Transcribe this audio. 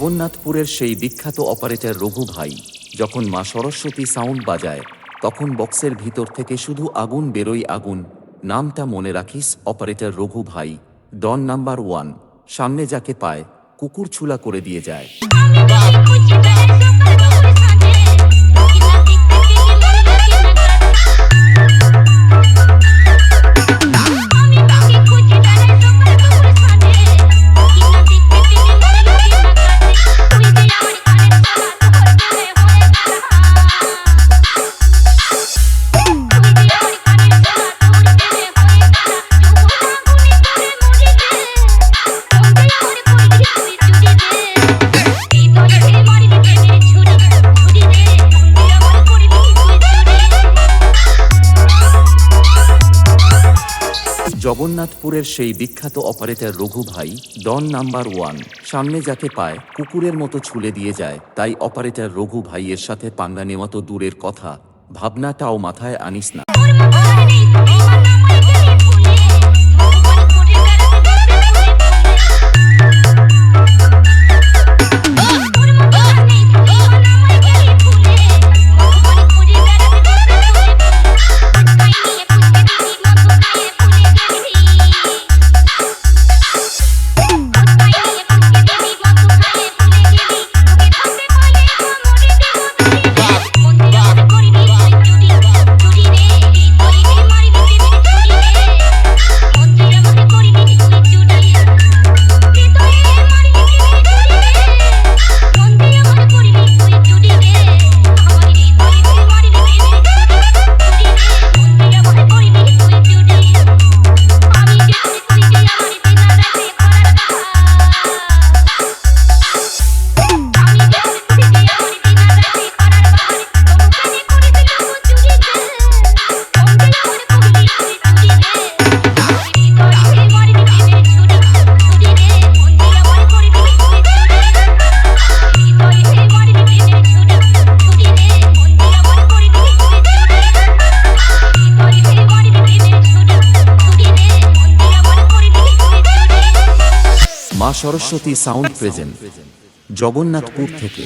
জগন্নাথপুরের সেই বিখ্যাত অপারেটর রঘু ভাই যখন মা সরস্বতী সাউন্ড বাজায় তখন বক্সের ভিতর থেকে শুধু আগুন বেরোয় আগুন। নামটা মনে রাখিস, অপারেটর রঘু ভাই, ডন নাম্বার 1। সামনে যাকে পায় কুকুর ছুলা করে দিয়ে যায়। জগন্নাথপুরের সেই বিখ্যাত অপারেটর রঘু ভাই, ডন নাম্বার 1। সামনে যাকে পায় কুকুরের মতো ছুলে দিয়ে যায়। তাই অপারেটর রঘু ভাইয়ের সাথে পাঙ্গা নেওয়া তো দূরের কথা, ভাবনাটাও মাথায় আনিস না। মা সরস্বতী সাউন্ড প্রেজেন্ট, জগন্নাথপুর থেকে।